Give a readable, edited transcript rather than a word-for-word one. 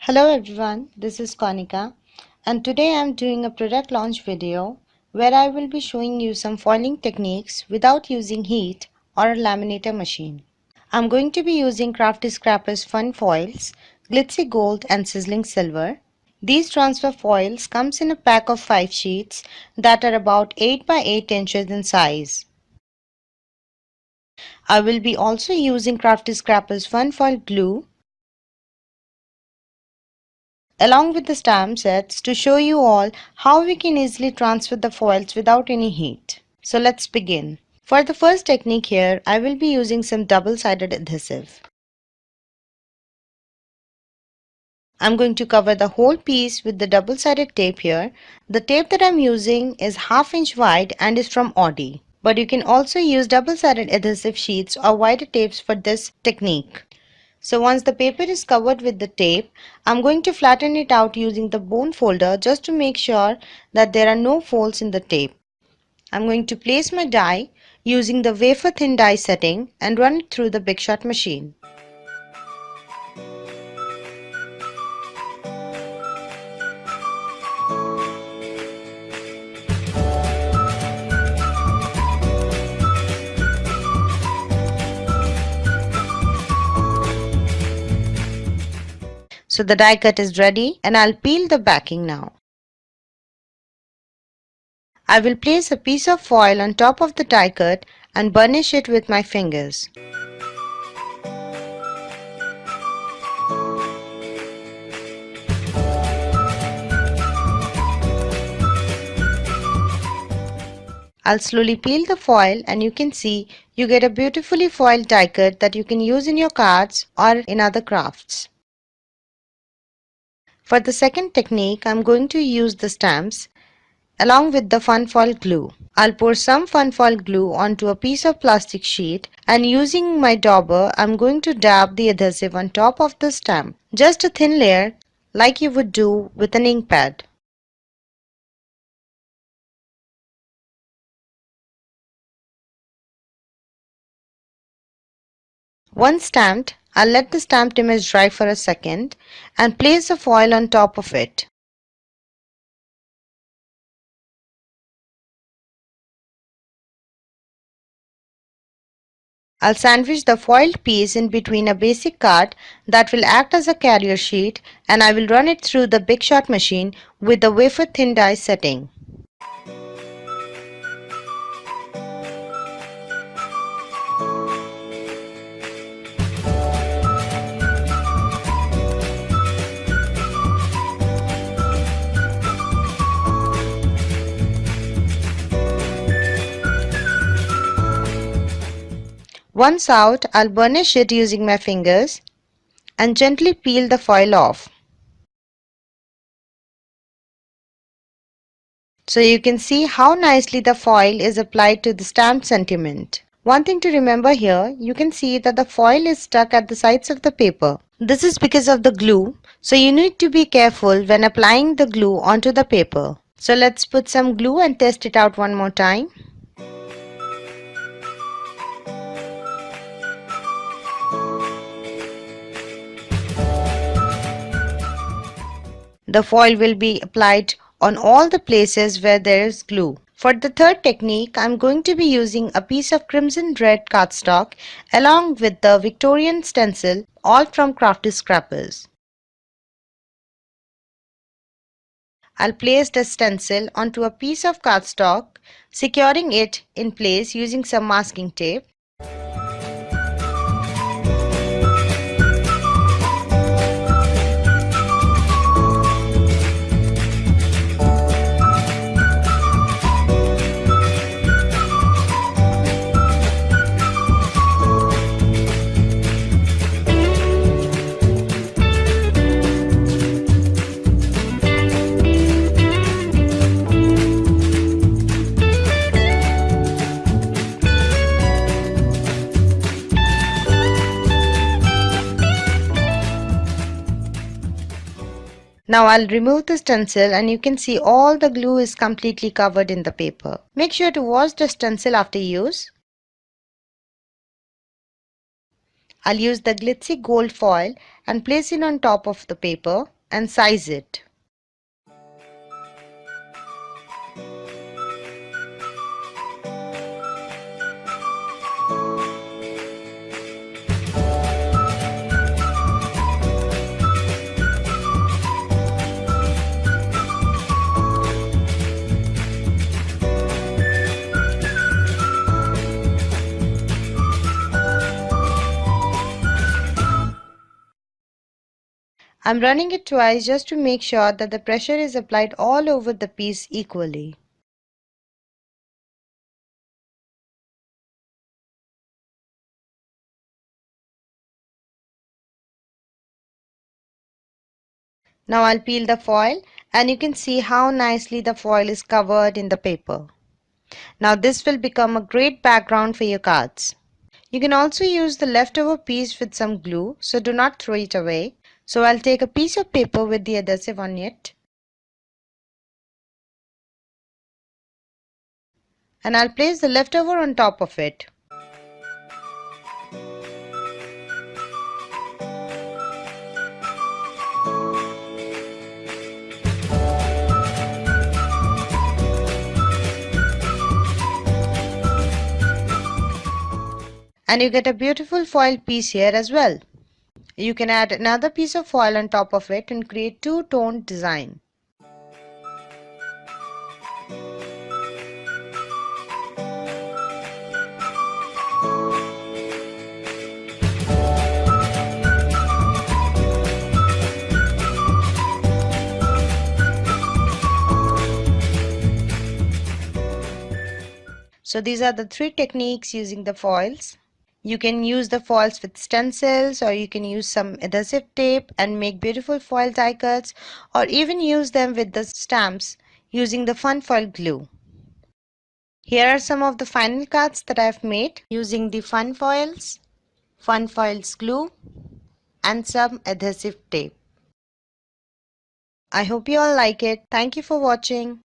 Hello everyone, this is Konika and today I am doing a product launch video where I will be showing you some foiling techniques without using heat or a laminator machine. I am going to be using CraftysCrappers Fun Foils, Glitzy Gold and Sizzling Silver. These transfer foils comes in a pack of 5 sheets that are about 8 by 8 inches in size. I will be also using CraftysCrappers Fun Foil Glue along with the stamp sets to show you all how we can easily transfer the foils without any heat. So let's begin. For the first technique here, I will be using some double-sided adhesive. I'm going to cover the whole piece with the double-sided tape here. The tape that I'm using is 1/2 inch wide and is from ODDY. But you can also use double-sided adhesive sheets or wider tapes for this technique. So once the paper is covered with the tape, I'm going to flatten it out using the bone folder just to make sure that there are no folds in the tape. I'm going to place my die using the wafer thin die setting and run it through the Big Shot machine. So the die cut is ready and I'll peel the backing now. I will place a piece of foil on top of the die cut and burnish it with my fingers. I'll slowly peel the foil and you can see you get a beautifully foiled die cut that you can use in your cards or in other crafts. For the second technique, I'm going to use the stamps along with the fun foil glue. I'll pour some fun foil glue onto a piece of plastic sheet and using my dauber, I'm going to dab the adhesive on top of the stamp. Just a thin layer like you would do with an ink pad. Once stamped, I'll let the stamped image dry for a second and place the foil on top of it. I'll sandwich the foiled piece in between a basic card that will act as a carrier sheet and I will run it through the Big Shot machine with the wafer thin die setting. Once out, I'll burnish it using my fingers and gently peel the foil off. So you can see how nicely the foil is applied to the stamped sentiment. One thing to remember here, you can see that the foil is stuck at the sides of the paper. This is because of the glue, so you need to be careful when applying the glue onto the paper. So let's put some glue and test it out one more time. The foil will be applied on all the places where there is glue. For the third technique, I'm going to be using a piece of crimson red cardstock along with the Victorian stencil, all from CraftysCrappers. I'll place the stencil onto a piece of cardstock, securing it in place using some masking tape. Now I'll remove the stencil and you can see all the glue is completely covered in the paper. Make sure to wash the stencil after use. I'll use the glitzy gold foil and place it on top of the paper. and size it. I'm running it twice just to make sure that the pressure is applied all over the piece equally. Now I'll peel the foil and you can see how nicely the foil is covered in the paper. Now this will become a great background for your cards. You can also use the leftover piece with some glue, so do not throw it away. So I'll take a piece of paper with the adhesive on it and I'll place the leftover on top of it. And you get a beautiful foil piece here as well. You can add another piece of foil on top of it and create two-toned design. So these are the three techniques using the foils. You can use the foils with stencils, or you can use some adhesive tape and make beautiful foil die cuts, or even use them with the stamps using the fun foil glue. Here are some of the final cards that I've made using the fun foils glue and some adhesive tape. I hope you all like it. Thank you for watching.